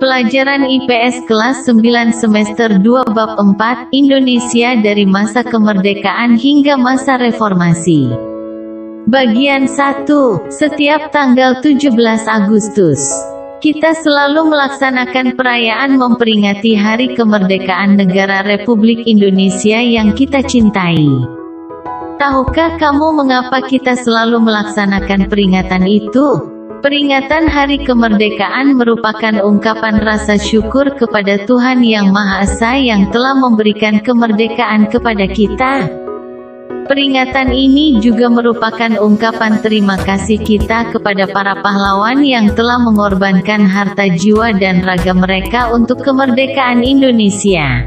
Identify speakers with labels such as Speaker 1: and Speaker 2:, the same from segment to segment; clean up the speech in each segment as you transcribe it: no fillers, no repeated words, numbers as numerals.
Speaker 1: Pelajaran IPS kelas 9 semester 2 bab 4, Indonesia dari masa kemerdekaan hingga masa reformasi. Bagian 1. Setiap tanggal 17 Agustus, kita selalu melaksanakan perayaan memperingati Hari Kemerdekaan Negara Republik Indonesia yang kita cintai. Tahukah kamu mengapa kita selalu melaksanakan peringatan itu? Peringatan Hari Kemerdekaan merupakan ungkapan rasa syukur kepada Tuhan Yang Maha Esa yang telah memberikan kemerdekaan kepada kita. Peringatan ini juga merupakan ungkapan terima kasih kita kepada para pahlawan yang telah mengorbankan harta jiwa dan raga mereka untuk kemerdekaan Indonesia.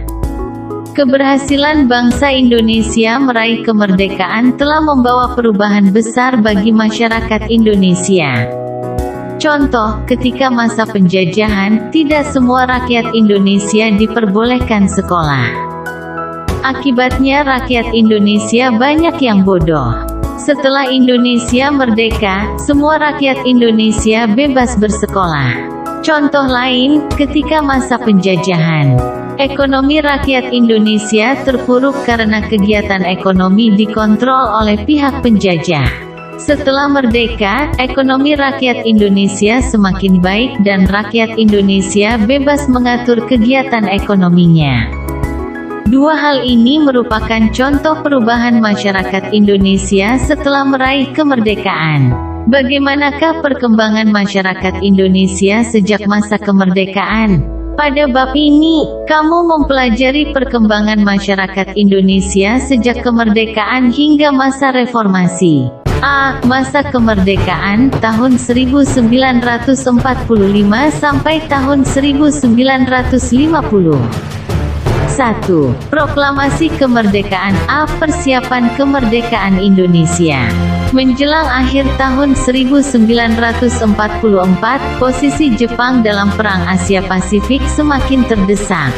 Speaker 1: Keberhasilan bangsa Indonesia meraih kemerdekaan telah membawa perubahan besar bagi masyarakat Indonesia. Contoh, ketika masa penjajahan, tidak semua rakyat Indonesia diperbolehkan sekolah. Akibatnya rakyat Indonesia banyak yang bodoh. Setelah Indonesia merdeka, semua rakyat Indonesia bebas bersekolah. Contoh lain, ketika masa penjajahan, ekonomi rakyat Indonesia terpuruk karena kegiatan ekonomi dikontrol oleh pihak penjajah. Setelah merdeka, ekonomi rakyat Indonesia semakin baik dan rakyat Indonesia bebas mengatur kegiatan ekonominya. Dua hal ini merupakan contoh perubahan masyarakat Indonesia setelah meraih kemerdekaan. Bagaimanakah perkembangan masyarakat Indonesia sejak masa kemerdekaan? Pada bab ini, kamu mempelajari perkembangan masyarakat Indonesia sejak kemerdekaan hingga masa reformasi. A. Masa kemerdekaan, tahun 1945 sampai tahun 1950. 1. Proklamasi Kemerdekaan. A. Persiapan kemerdekaan Indonesia. Menjelang akhir tahun 1944, posisi Jepang dalam Perang Asia Pasifik semakin terdesak.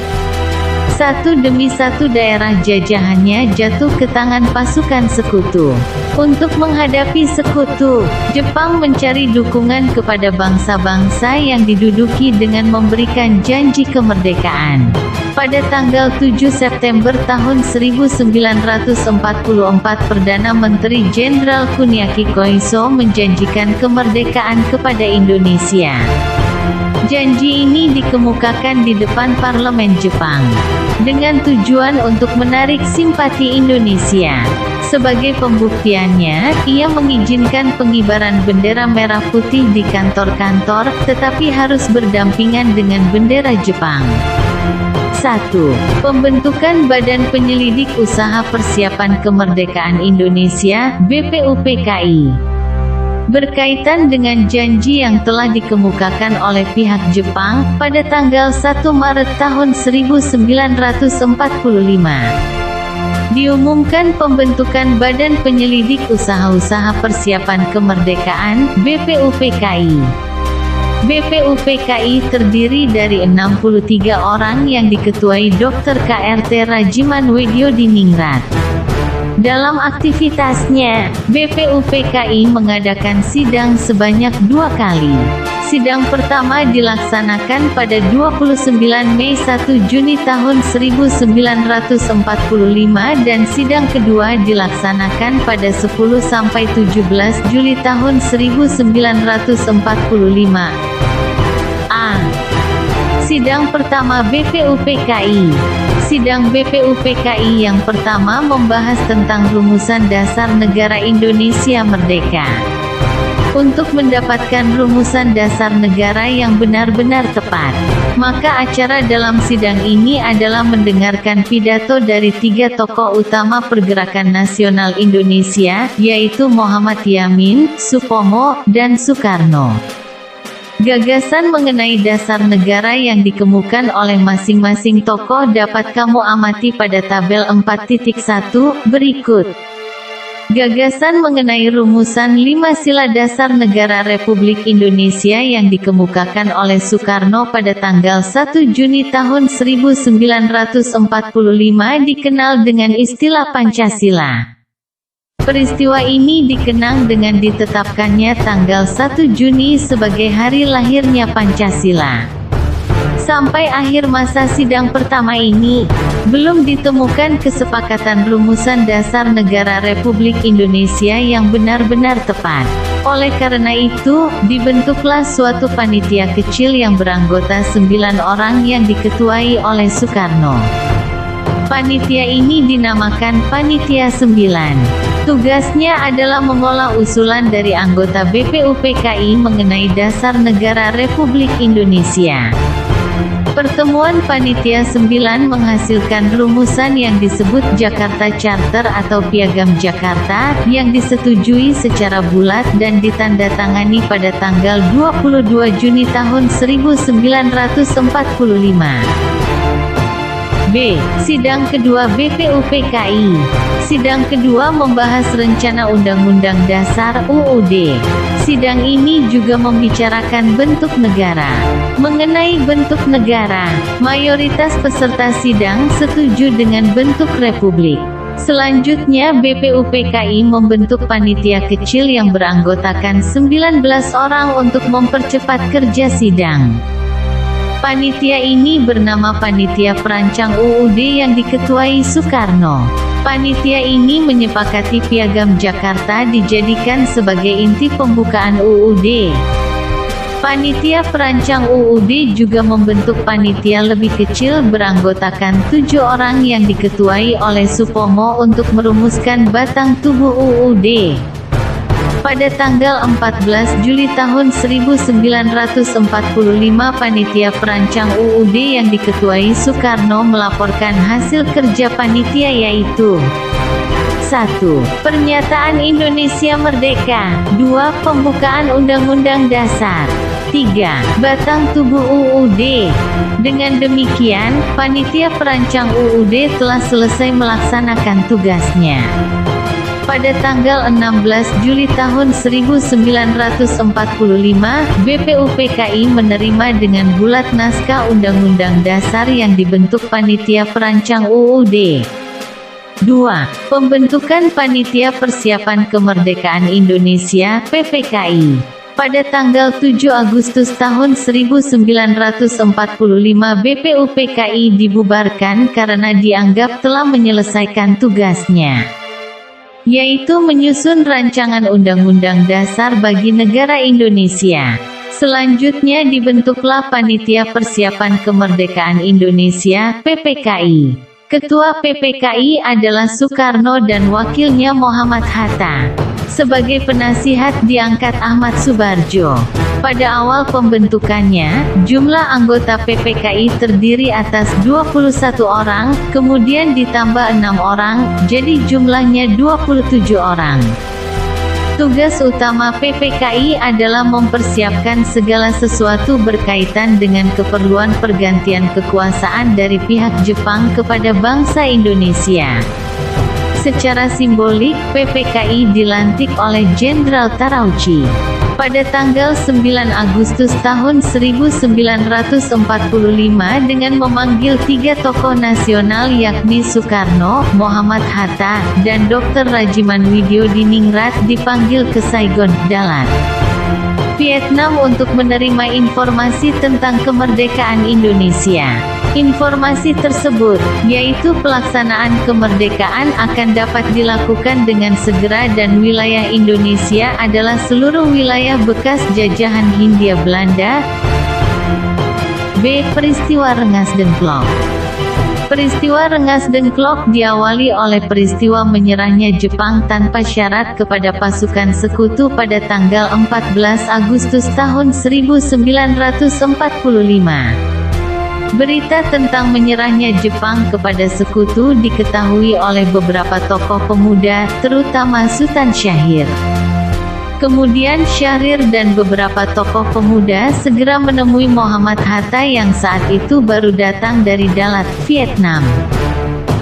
Speaker 1: Satu demi satu daerah jajahannya jatuh ke tangan pasukan sekutu. Untuk menghadapi sekutu, Jepang mencari dukungan kepada bangsa-bangsa yang diduduki dengan memberikan janji kemerdekaan. Pada tanggal 7 September tahun 1944, Perdana Menteri Jenderal Kuniaki Koiso menjanjikan kemerdekaan kepada Indonesia. Janji ini dikemukakan di depan parlemen Jepang, dengan tujuan untuk menarik simpati Indonesia. Sebagai pembuktiannya, ia mengizinkan pengibaran bendera merah putih di kantor-kantor, tetapi harus berdampingan dengan bendera Jepang. 1. Pembentukan Badan Penyelidik Usaha Persiapan Kemerdekaan Indonesia, BPUPKI. Berkaitan dengan janji yang telah dikemukakan oleh pihak Jepang, pada tanggal 1 Maret tahun 1945, diumumkan pembentukan Badan Penyelidik Usaha-Usaha Persiapan Kemerdekaan, BPUPKI. BPUPKI terdiri dari 63 orang yang diketuai Dr. KRT Rajiman Weddiodiningrat. Dalam aktivitasnya, BPUPKI mengadakan sidang sebanyak 2 kali. Sidang pertama dilaksanakan pada 29 Mei 1 Juni tahun 1945 dan sidang kedua dilaksanakan pada 10-17 Juli tahun 1945. A. Sidang pertama BPUPKI. Sidang BPUPKI yang pertama membahas tentang rumusan dasar negara Indonesia merdeka. Untuk mendapatkan rumusan dasar negara yang benar-benar tepat, maka acara dalam sidang ini adalah mendengarkan pidato dari 3 tokoh utama pergerakan nasional Indonesia, yaitu Muhammad Yamin, Supomo, dan Soekarno. Gagasan mengenai dasar negara yang dikemukakan oleh masing-masing tokoh dapat kamu amati pada tabel 4.1 berikut. Gagasan mengenai rumusan 5 sila dasar negara Republik Indonesia yang dikemukakan oleh Soekarno pada tanggal 1 Juni tahun 1945 dikenal dengan istilah Pancasila. Peristiwa ini dikenang dengan ditetapkannya tanggal 1 Juni sebagai hari lahirnya Pancasila. Sampai akhir masa sidang pertama ini, belum ditemukan kesepakatan rumusan dasar negara Republik Indonesia yang benar-benar tepat. Oleh karena itu, dibentuklah suatu panitia kecil yang beranggota 9 orang yang diketuai oleh Soekarno. Panitia ini dinamakan Panitia 9. Tugasnya adalah mengolah usulan dari anggota BPUPKI mengenai dasar negara Republik Indonesia. Pertemuan Panitia 9 menghasilkan rumusan yang disebut Jakarta Charter atau Piagam Jakarta, yang disetujui secara bulat dan ditandatangani pada tanggal 22 Juni tahun 1945. B. Sidang kedua BPUPKI. Sidang kedua membahas Rencana Undang-Undang Dasar (UUD). Sidang ini juga membicarakan bentuk negara. Mengenai bentuk negara, mayoritas peserta sidang setuju dengan bentuk republik. Selanjutnya BPUPKI membentuk panitia kecil yang beranggotakan 19 orang untuk mempercepat kerja sidang. Panitia ini bernama Panitia Perancang UUD yang diketuai Soekarno. Panitia ini menyepakati Piagam Jakarta dijadikan sebagai inti pembukaan UUD. Panitia Perancang UUD juga membentuk panitia lebih kecil beranggotakan 7 orang yang diketuai oleh Supomo untuk merumuskan batang tubuh UUD. Pada tanggal 14 Juli tahun 1945 panitia perancang UUD yang diketuai Soekarno melaporkan hasil kerja panitia yaitu 1. Pernyataan Indonesia Merdeka. 2. Pembukaan Undang-Undang Dasar. 3. Batang tubuh UUD. Dengan demikian, panitia perancang UUD telah selesai melaksanakan tugasnya. Pada tanggal 16 Juli tahun 1945, BPUPKI menerima dengan bulat naskah Undang-Undang Dasar yang dibentuk Panitia Perancang UUD. 2. Pembentukan Panitia Persiapan Kemerdekaan Indonesia (PPKI). Pada tanggal 7 Agustus tahun 1945 BPUPKI dibubarkan karena dianggap telah menyelesaikan tugasnya, yaitu menyusun rancangan Undang-Undang Dasar bagi negara Indonesia. Selanjutnya dibentuklah Panitia Persiapan Kemerdekaan Indonesia (PPKI). Ketua PPKI adalah Soekarno dan wakilnya Muhammad Hatta. Sebagai penasihat diangkat Ahmad Subarjo. Pada awal pembentukannya, jumlah anggota PPKI terdiri atas 21 orang, kemudian ditambah 6 orang, jadi jumlahnya 27 orang. Tugas utama PPKI adalah mempersiapkan segala sesuatu berkaitan dengan keperluan pergantian kekuasaan dari pihak Jepang kepada bangsa Indonesia. Secara simbolik, PPKI dilantik oleh Jenderal Tarauchi. Pada tanggal 9 Agustus tahun 1945 dengan memanggil 3 tokoh nasional yakni Soekarno, Muhammad Hatta, dan Dr. Rajiman Widyodiningrat dipanggil ke Saigon, Dalat, Vietnam untuk menerima informasi tentang kemerdekaan Indonesia. Informasi tersebut, yaitu pelaksanaan kemerdekaan akan dapat dilakukan dengan segera dan wilayah Indonesia adalah seluruh wilayah bekas jajahan Hindia Belanda. B. Peristiwa Rengas Dengklok. Peristiwa Rengas Dengklok diawali oleh peristiwa menyerahnya Jepang tanpa syarat kepada pasukan sekutu pada tanggal 14 Agustus tahun 1945. Berita tentang menyerahnya Jepang kepada sekutu diketahui oleh beberapa tokoh pemuda, terutama Sultan Syahrir. Kemudian Syahrir dan beberapa tokoh pemuda segera menemui Muhammad Hatta yang saat itu baru datang dari Dalat, Vietnam.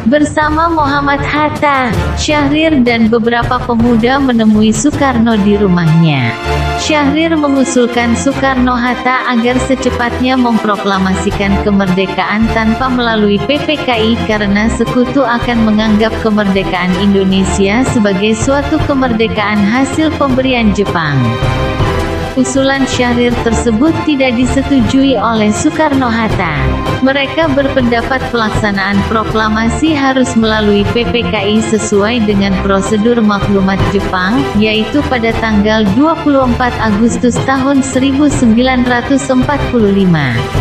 Speaker 1: Bersama Muhammad Hatta, Syahrir dan beberapa pemuda menemui Soekarno di rumahnya. Syahrir mengusulkan Soekarno-Hatta agar secepatnya memproklamasikan kemerdekaan tanpa melalui PPKI karena sekutu akan menganggap kemerdekaan Indonesia sebagai suatu kemerdekaan hasil pemberian Jepang. Usulan Syahrir tersebut tidak disetujui oleh Soekarno-Hatta. Mereka berpendapat pelaksanaan proklamasi harus melalui PPKI sesuai dengan prosedur maklumat Jepang, yaitu pada tanggal 24 Agustus tahun 1945.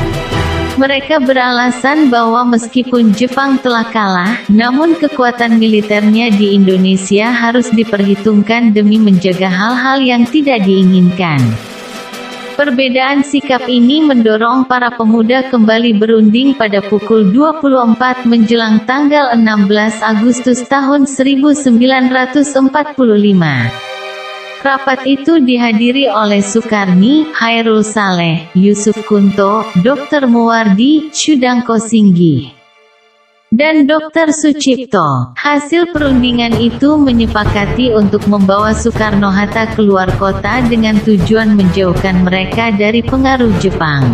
Speaker 1: Mereka beralasan bahwa meskipun Jepang telah kalah, namun kekuatan militernya di Indonesia harus diperhitungkan demi menjaga hal-hal yang tidak diinginkan. Perbedaan sikap ini mendorong para pemuda kembali berunding pada pukul 24 menjelang tanggal 16 Agustus tahun 1945. Rapat itu dihadiri oleh Sukarni, Hairul Saleh, Yusuf Kunto, Dr. Muwardi, Syudangko Singgih, dan Dr. Sucipto. Hasil perundingan itu menyepakati untuk membawa Soekarno-Hatta keluar kota dengan tujuan menjauhkan mereka dari pengaruh Jepang.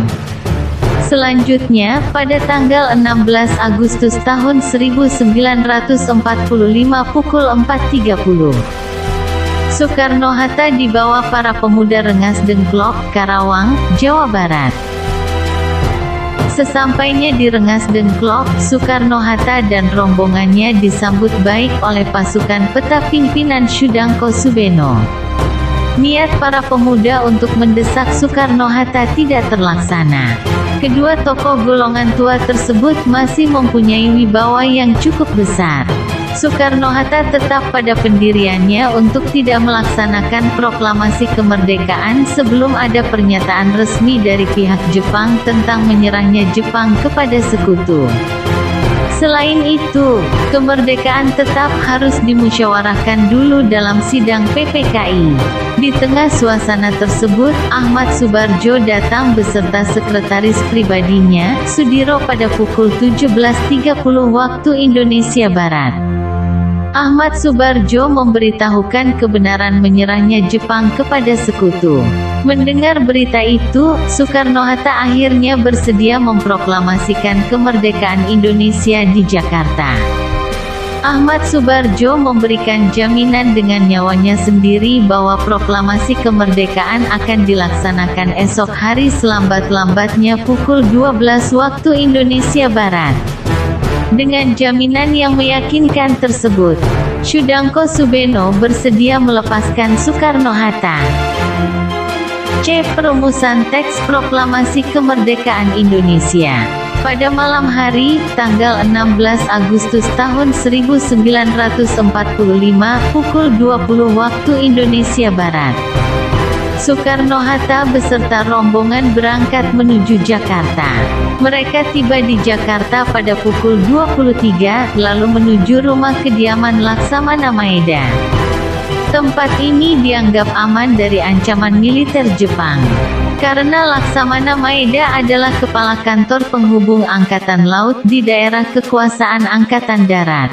Speaker 1: Selanjutnya, pada tanggal 16 Agustus tahun 1945 pukul 4.30, Soekarno-Hatta dibawa para pemuda Rengas Dengklok, Karawang, Jawa Barat. Sesampainya di Rengas Dengklok, Soekarno-Hatta dan rombongannya disambut baik oleh pasukan peta pimpinan Syudangko Subeno. Niat para pemuda untuk mendesak Soekarno-Hatta tidak terlaksana. Kedua tokoh golongan tua tersebut masih mempunyai wibawa yang cukup besar. Soekarno-Hatta tetap pada pendiriannya untuk tidak melaksanakan proklamasi kemerdekaan sebelum ada pernyataan resmi dari pihak Jepang tentang menyerahnya Jepang kepada sekutu. Selain itu, kemerdekaan tetap harus dimusyawarahkan dulu dalam sidang PPKI. Di tengah suasana tersebut, Ahmad Subarjo datang beserta sekretaris pribadinya, Sudiro pada pukul 17.30 waktu Indonesia Barat. Ahmad Subarjo memberitahukan kebenaran menyerahnya Jepang kepada sekutu. Mendengar berita itu, Soekarno-Hatta akhirnya bersedia memproklamasikan kemerdekaan Indonesia di Jakarta. Ahmad Subarjo memberikan jaminan dengan nyawanya sendiri bahwa proklamasi kemerdekaan akan dilaksanakan esok hari selambat-lambatnya pukul 12 waktu Indonesia Barat. Dengan jaminan yang meyakinkan tersebut, Syudangko Subeno bersedia melepaskan Soekarno-Hatta. C. Perumusan teks proklamasi kemerdekaan Indonesia. Pada malam hari, tanggal 16 Agustus tahun 1945, pukul 20 waktu Indonesia Barat, Soekarno-Hatta beserta rombongan berangkat menuju Jakarta. Mereka tiba di Jakarta pada pukul 23, lalu menuju rumah kediaman Laksamana Maeda. Tempat ini dianggap aman dari ancaman militer Jepang. Karena Laksamana Maeda adalah kepala kantor penghubung Angkatan Laut di daerah kekuasaan Angkatan Darat.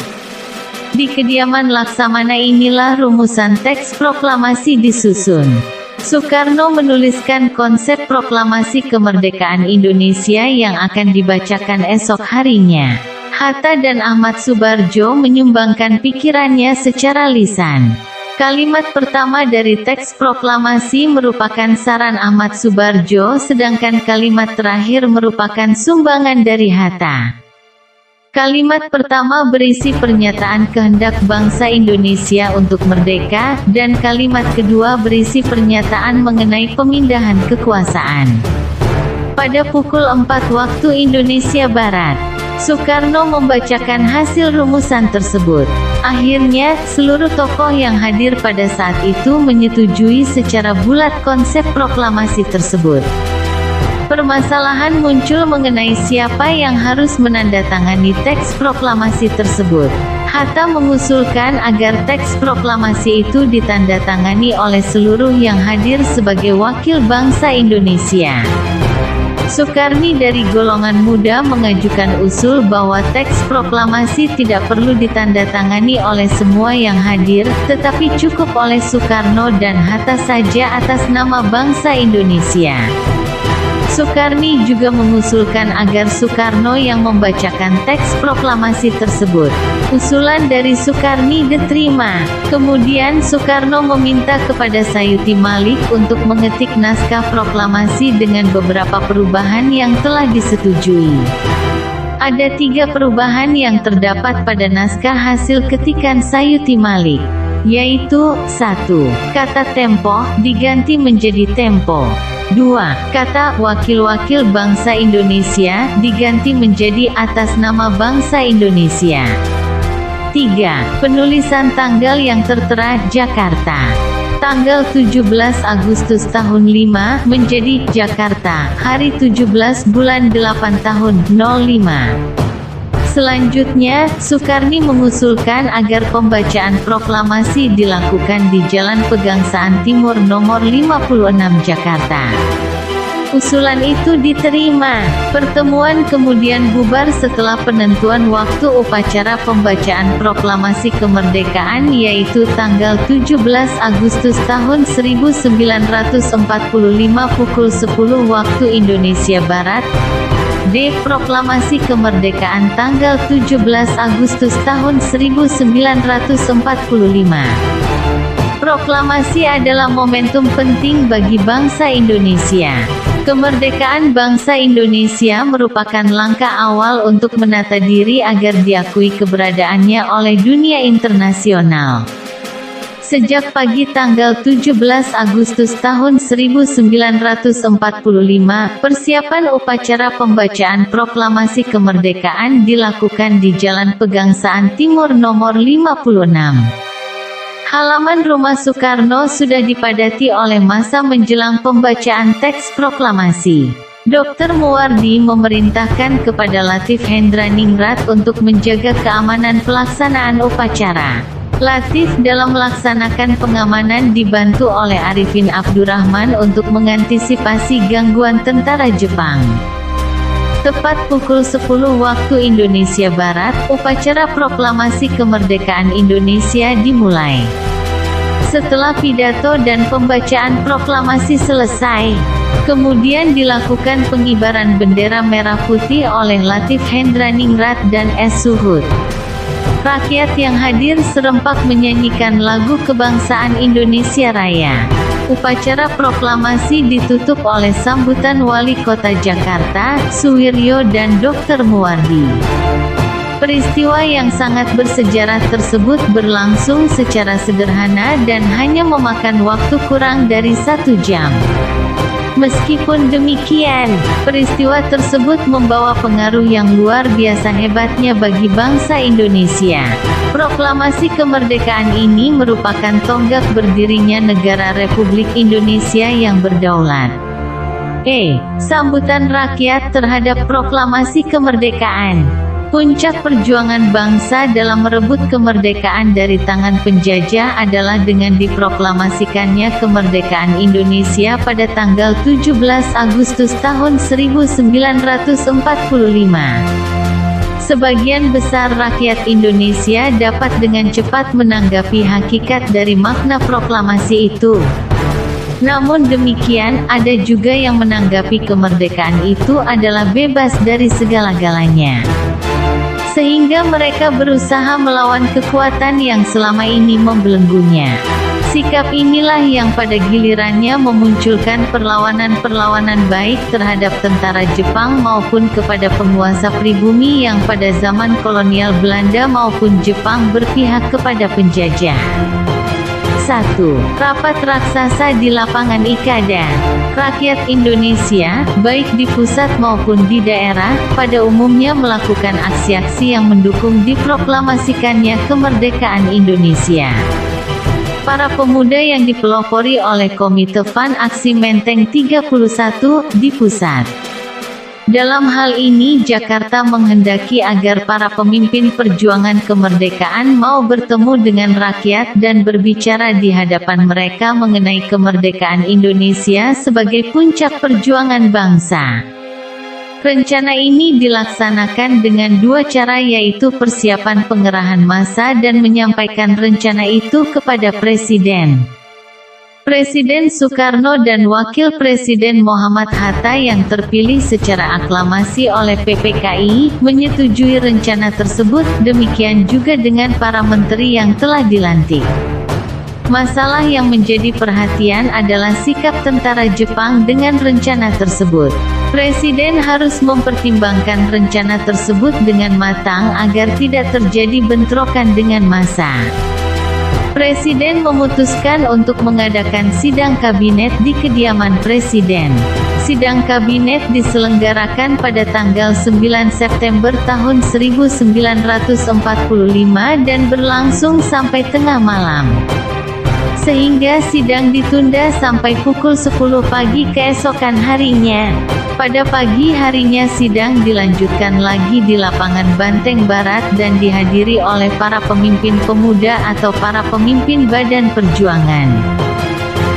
Speaker 1: Di kediaman Laksamana inilah rumusan teks proklamasi disusun. Soekarno menuliskan konsep proklamasi kemerdekaan Indonesia yang akan dibacakan esok harinya. Hatta dan Ahmad Subarjo menyumbangkan pikirannya secara lisan. Kalimat pertama dari teks proklamasi merupakan saran Ahmad Subarjo, sedangkan kalimat terakhir merupakan sumbangan dari Hatta. Kalimat pertama berisi pernyataan kehendak bangsa Indonesia untuk merdeka, dan kalimat kedua berisi pernyataan mengenai pemindahan kekuasaan. Pada pukul 4 waktu Indonesia Barat, Soekarno membacakan hasil rumusan tersebut. Akhirnya, seluruh tokoh yang hadir pada saat itu menyetujui secara bulat konsep proklamasi tersebut. Permasalahan muncul mengenai siapa yang harus menandatangani teks proklamasi tersebut. Hatta mengusulkan agar teks proklamasi itu ditandatangani oleh seluruh yang hadir sebagai wakil bangsa Indonesia. Sukarni dari golongan muda mengajukan usul bahwa teks proklamasi tidak perlu ditandatangani oleh semua yang hadir, tetapi cukup oleh Soekarno dan Hatta saja atas nama bangsa Indonesia. Sukarni juga mengusulkan agar Soekarno yang membacakan teks proklamasi tersebut. Usulan dari Sukarni diterima. Kemudian Soekarno meminta kepada Sayuti Malik untuk mengetik naskah proklamasi dengan beberapa perubahan yang telah disetujui. Ada 3 perubahan yang terdapat pada naskah hasil ketikan Sayuti Malik, yaitu 1. Kata tempo diganti menjadi tempo. 2. Kata wakil-wakil bangsa Indonesia diganti menjadi atas nama bangsa Indonesia. 3. Penulisan tanggal yang tertera Jakarta. Tanggal 17 Agustus tahun 5 menjadi Jakarta, hari 17 bulan 8 tahun 05. Selanjutnya, Sukarni mengusulkan agar pembacaan proklamasi dilakukan di Jalan Pegangsaan Timur nomor 56 Jakarta. Usulan itu diterima. Pertemuan kemudian bubar setelah penentuan waktu upacara pembacaan proklamasi kemerdekaan, yaitu tanggal 17 Agustus tahun 1945 pukul 10 waktu Indonesia Barat. D. Proklamasi kemerdekaan tanggal 17 Agustus tahun 1945. Proklamasi adalah momentum penting bagi bangsa Indonesia. Kemerdekaan bangsa Indonesia merupakan langkah awal untuk menata diri agar diakui keberadaannya oleh dunia internasional. Sejak pagi tanggal 17 Agustus tahun 1945, persiapan upacara pembacaan proklamasi kemerdekaan dilakukan di Jalan Pegangsaan Timur nomor 56. Halaman rumah Soekarno sudah dipadati oleh massa menjelang pembacaan teks proklamasi. Dr. Muwardi memerintahkan kepada Latif Hendraningrat untuk menjaga keamanan pelaksanaan upacara. Latif dalam melaksanakan pengamanan dibantu oleh Arifin Abdurrahman untuk mengantisipasi gangguan tentara Jepang. Tepat pukul 10 waktu Indonesia Barat, upacara proklamasi kemerdekaan Indonesia dimulai. Setelah pidato dan pembacaan proklamasi selesai, kemudian dilakukan pengibaran bendera merah putih oleh Latif Hendraningrat dan S. Suhud. Rakyat yang hadir serempak menyanyikan lagu kebangsaan Indonesia Raya. Upacara proklamasi ditutup oleh sambutan Wali Kota Jakarta, Suwiryo dan Dr. Muwardi. Peristiwa yang sangat bersejarah tersebut berlangsung secara sederhana dan hanya memakan waktu kurang dari 1 jam. Meskipun demikian, peristiwa tersebut membawa pengaruh yang luar biasa hebatnya bagi bangsa Indonesia. Proklamasi kemerdekaan ini merupakan tonggak berdirinya negara Republik Indonesia yang berdaulat. Sambutan rakyat terhadap proklamasi kemerdekaan. Puncak perjuangan bangsa dalam merebut kemerdekaan dari tangan penjajah adalah dengan diproklamasikannya kemerdekaan Indonesia pada tanggal 17 Agustus tahun 1945. Sebagian besar rakyat Indonesia dapat dengan cepat menanggapi hakikat dari makna proklamasi itu. Namun demikian, ada juga yang menanggapi kemerdekaan itu adalah bebas dari segala-galanya. Sehingga mereka berusaha melawan kekuatan yang selama ini membelenggunya. Sikap inilah yang pada gilirannya memunculkan perlawanan-perlawanan baik terhadap tentara Jepang maupun kepada penguasa pribumi yang pada zaman kolonial Belanda maupun Jepang berpihak kepada penjajah. 1. Rapat raksasa di lapangan Ikada. Rakyat Indonesia, baik di pusat maupun di daerah, pada umumnya melakukan aksi-aksi yang mendukung diproklamasikannya kemerdekaan Indonesia. Para pemuda yang dipelopori oleh Komite Fan Aksi Menteng 31, di pusat. Dalam hal ini Jakarta menghendaki agar para pemimpin perjuangan kemerdekaan mau bertemu dengan rakyat dan berbicara di hadapan mereka mengenai kemerdekaan Indonesia sebagai puncak perjuangan bangsa. Rencana ini dilaksanakan dengan 2 cara, yaitu persiapan pengerahan massa dan menyampaikan rencana itu kepada Presiden. Presiden Soekarno dan Wakil Presiden Muhammad Hatta yang terpilih secara aklamasi oleh PPKI, menyetujui rencana tersebut, demikian juga dengan para menteri yang telah dilantik. Masalah yang menjadi perhatian adalah sikap tentara Jepang dengan rencana tersebut. Presiden harus mempertimbangkan rencana tersebut dengan matang agar tidak terjadi bentrokan dengan massa. Presiden memutuskan untuk mengadakan sidang kabinet di kediaman Presiden. Sidang kabinet diselenggarakan pada tanggal 9 September tahun 1945 dan berlangsung sampai tengah malam. Sehingga sidang ditunda sampai pukul 10 pagi keesokan harinya. Pada pagi harinya sidang dilanjutkan lagi di lapangan Banteng Barat dan dihadiri oleh para pemimpin pemuda atau para pemimpin Badan Perjuangan.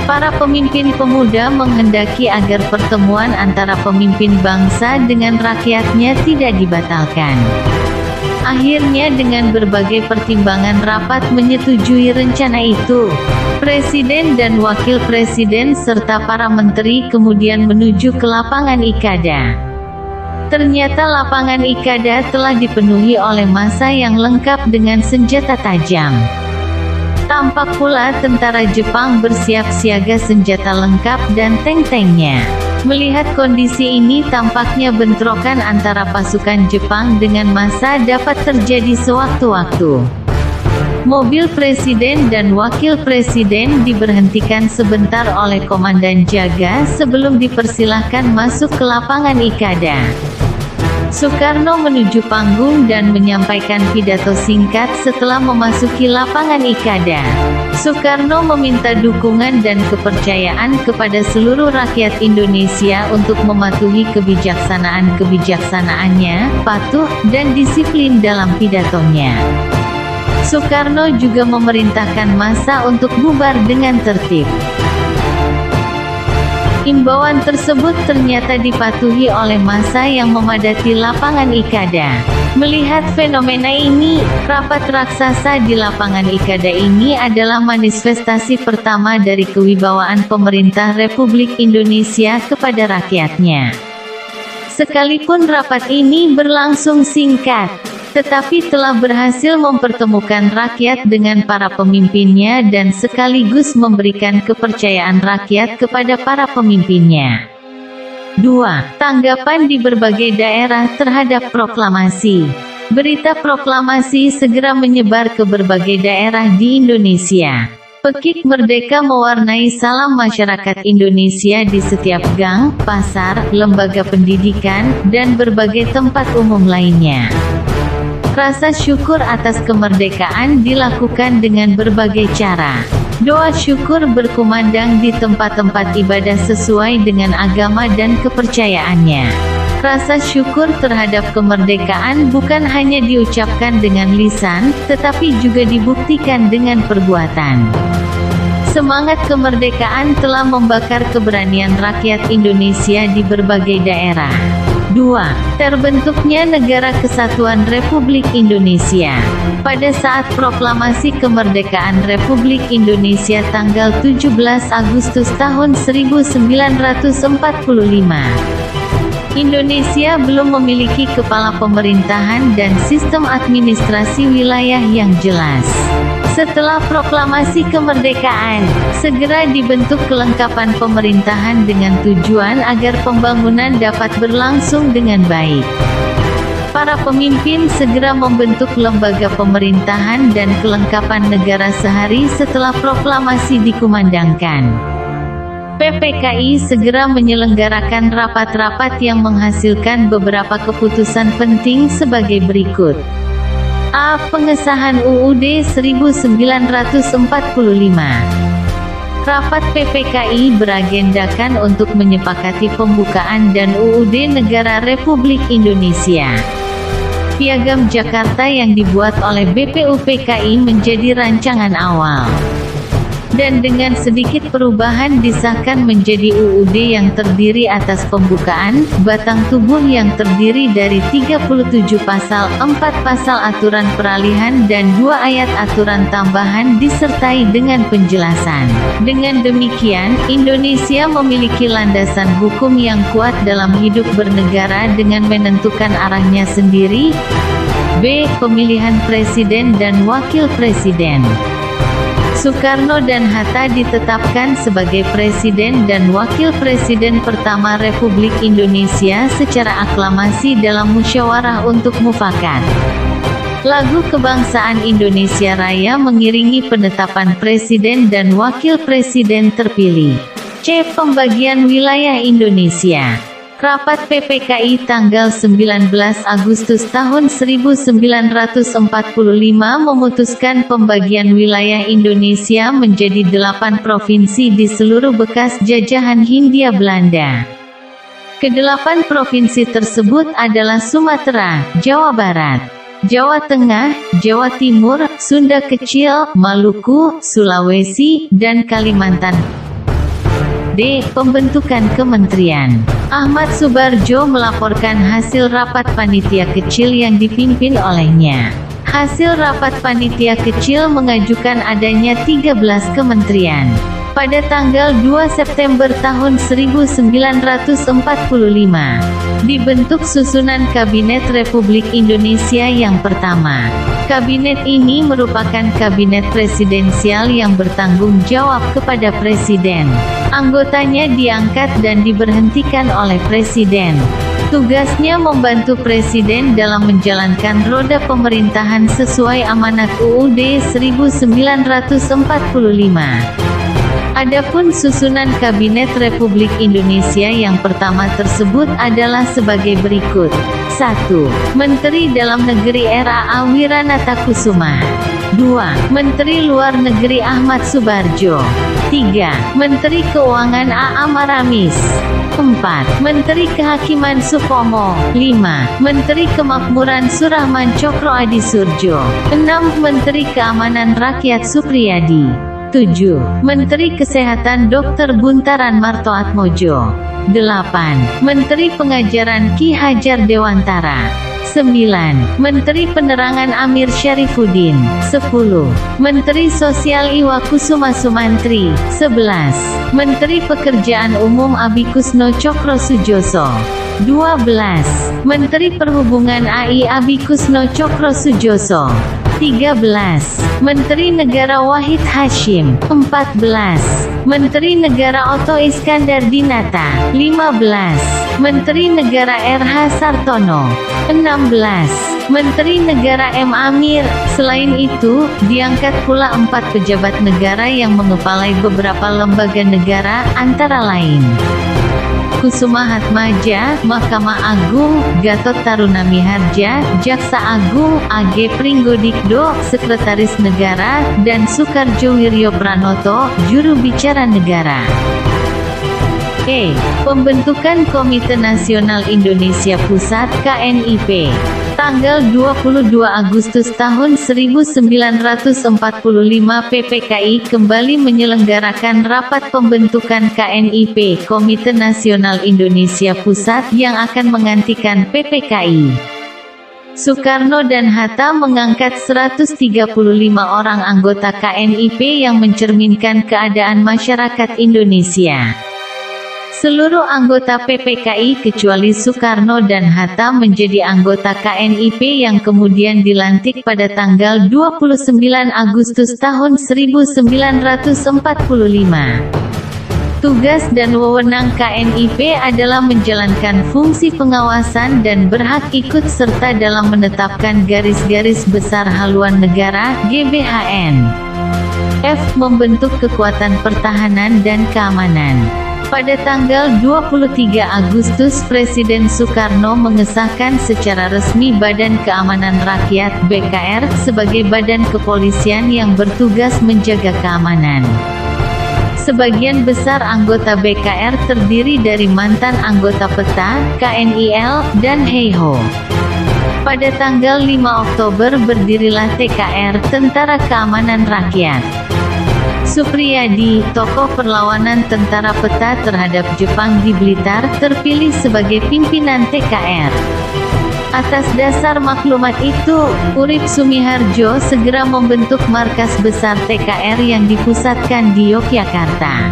Speaker 1: Para pemimpin pemuda menghendaki agar pertemuan antara pemimpin bangsa dengan rakyatnya tidak dibatalkan. Akhirnya dengan berbagai pertimbangan rapat menyetujui rencana itu. Presiden dan Wakil Presiden serta para menteri kemudian menuju ke lapangan Ikada. Ternyata lapangan Ikada telah dipenuhi oleh massa yang lengkap dengan senjata tajam. Tampak pula tentara Jepang bersiap siaga senjata lengkap dan tank-tanknya. Melihat kondisi ini tampaknya bentrokan antara pasukan Jepang dengan massa dapat terjadi sewaktu-waktu. Mobil Presiden dan Wakil Presiden diberhentikan sebentar oleh komandan jaga sebelum dipersilahkan masuk ke lapangan Ikada. Soekarno menuju panggung dan menyampaikan pidato singkat setelah memasuki lapangan Ikada. Soekarno meminta dukungan dan kepercayaan kepada seluruh rakyat Indonesia untuk mematuhi kebijaksanaannya, patuh, dan disiplin dalam pidatonya. Soekarno juga memerintahkan massa untuk bubar dengan tertib. Imbauan tersebut ternyata dipatuhi oleh massa yang memadati lapangan Ikada. Melihat fenomena ini, rapat raksasa di lapangan Ikada ini adalah manifestasi pertama dari kewibawaan pemerintah Republik Indonesia kepada rakyatnya. Sekalipun rapat ini berlangsung singkat, tetapi telah berhasil mempertemukan rakyat dengan para pemimpinnya dan sekaligus memberikan kepercayaan rakyat kepada para pemimpinnya. 2. Tanggapan di berbagai daerah terhadap proklamasi. Berita proklamasi segera menyebar ke berbagai daerah di Indonesia. Pekik merdeka mewarnai salam masyarakat Indonesia di setiap gang, pasar, lembaga pendidikan, dan berbagai tempat umum lainnya. Rasa syukur atas kemerdekaan dilakukan dengan berbagai cara. Doa syukur berkumandang di tempat-tempat ibadah sesuai dengan agama dan kepercayaannya. Rasa syukur terhadap kemerdekaan bukan hanya diucapkan dengan lisan, tetapi juga dibuktikan dengan perbuatan. Semangat kemerdekaan telah membakar keberanian rakyat Indonesia di berbagai daerah. 2. Terbentuknya Negara Kesatuan Republik Indonesia. Pada saat proklamasi kemerdekaan Republik Indonesia tanggal 17 Agustus tahun 1945, Indonesia belum memiliki kepala pemerintahan dan sistem administrasi wilayah yang jelas. Setelah proklamasi kemerdekaan, segera dibentuk kelengkapan pemerintahan dengan tujuan agar pembangunan dapat berlangsung dengan baik. Para pemimpin segera membentuk lembaga pemerintahan dan kelengkapan negara sehari setelah proklamasi dikumandangkan. PPKI segera menyelenggarakan rapat-rapat yang menghasilkan beberapa keputusan penting sebagai berikut. A. Pengesahan UUD 1945. Rapat PPKI beragendakan untuk menyepakati pembukaan dan UUD Negara Republik Indonesia. Piagam Jakarta yang dibuat oleh BPUPKI menjadi rancangan awal. dan dengan sedikit perubahan disahkan menjadi UUD yang terdiri atas pembukaan, batang tubuh yang terdiri dari 37 pasal, 4 pasal aturan peralihan dan 2 ayat aturan tambahan disertai dengan penjelasan. Dengan demikian, Indonesia memiliki landasan hukum yang kuat dalam hidup bernegara dengan menentukan arahnya sendiri. B. Pemilihan Presiden dan Wakil Presiden. Soekarno dan Hatta ditetapkan sebagai Presiden dan Wakil Presiden pertama Republik Indonesia secara aklamasi dalam musyawarah untuk mufakat. Lagu Kebangsaan Indonesia Raya mengiringi penetapan Presiden dan Wakil Presiden terpilih. C. Pembagian wilayah Indonesia. Rapat PPKI tanggal 19 Agustus tahun 1945 memutuskan pembagian wilayah Indonesia menjadi 8 provinsi di seluruh bekas jajahan Hindia Belanda. Kedelapan provinsi tersebut adalah Sumatera, Jawa Barat, Jawa Tengah, Jawa Timur, Sunda Kecil, Maluku, Sulawesi, dan Kalimantan. D. Pembentukan kementerian. Ahmad Subarjo melaporkan hasil rapat panitia kecil yang dipimpin olehnya. Hasil rapat panitia kecil mengajukan adanya 13 kementerian. Pada tanggal 2 September tahun 1945, dibentuk susunan Kabinet Republik Indonesia yang pertama. Kabinet ini merupakan kabinet presidensial yang bertanggung jawab kepada Presiden. Anggotanya diangkat dan diberhentikan oleh Presiden. Tugasnya membantu Presiden dalam menjalankan roda pemerintahan sesuai amanat UUD 1945. Adapun susunan Kabinet Republik Indonesia yang pertama tersebut adalah sebagai berikut. 1. Menteri Dalam Negeri R.A. Wiranata-Kusuma. 2. Menteri Luar Negeri Ahmad Subarjo. 3. Menteri Keuangan A.A. Maramis. 4. Menteri Kehakiman Supomo. 5. Menteri Kemakmuran Surahman Cokro Adisurjo. 6. Menteri Keamanan Rakyat Supriyadi. 7. Menteri Kesehatan Dr. Buntaran Martoatmojo. 8. Menteri Pengajaran Ki Hajar Dewantara. 9. Menteri Penerangan Amir Syarifuddin. 10. Menteri Sosial Iwa Kusuma Sumantri. 11. Menteri Pekerjaan Umum Abikusno Cokro Sujoso. 12. Menteri Perhubungan AI Abikusno Cokro Sujoso. 13. Menteri Negara Wahid Hashim. 14. Menteri Negara Otto Iskandar Dinata. 15. Menteri Negara RH Sartono. 16. Menteri Negara M. Amir. Selain itu, diangkat pula 4 pejabat negara yang mengepalai beberapa lembaga negara, antara lain Kusuma Hatmaja, Mahkamah Agung, Gatot Taruna Miharja, Jaksa Agung, AG Pringgodikdo, Sekretaris Negara, dan Soekarjo Wiryo Pranoto, Juru Bicara Negara. E. Pembentukan Komite Nasional Indonesia Pusat (KNIP). Tanggal 22 Agustus tahun 1945 PPKI kembali menyelenggarakan rapat pembentukan KNIP (Komite Nasional Indonesia Pusat) yang akan menggantikan PPKI. Soekarno dan Hatta mengangkat 135 orang anggota KNIP yang mencerminkan keadaan masyarakat Indonesia. Seluruh anggota PPKI kecuali Soekarno dan Hatta menjadi anggota KNIP yang kemudian dilantik pada tanggal 29 Agustus tahun 1945. Tugas dan wewenang KNIP adalah menjalankan fungsi pengawasan dan berhak ikut serta dalam menetapkan garis-garis besar haluan negara (GBHN). F. Membentuk kekuatan pertahanan dan keamanan. Pada tanggal 23 Agustus Presiden Soekarno mengesahkan secara resmi Badan Keamanan Rakyat (BKR) sebagai badan kepolisian yang bertugas menjaga keamanan. Sebagian besar anggota BKR terdiri dari mantan anggota PETA, KNIL, dan HEIHO. Pada tanggal 5 Oktober berdirilah TKR, Tentara Keamanan Rakyat. Supriyadi, tokoh perlawanan tentara peta terhadap Jepang di Blitar, terpilih sebagai pimpinan TKR. Atas dasar maklumat itu, Urip Sumiharjo segera membentuk markas besar TKR yang dipusatkan di Yogyakarta.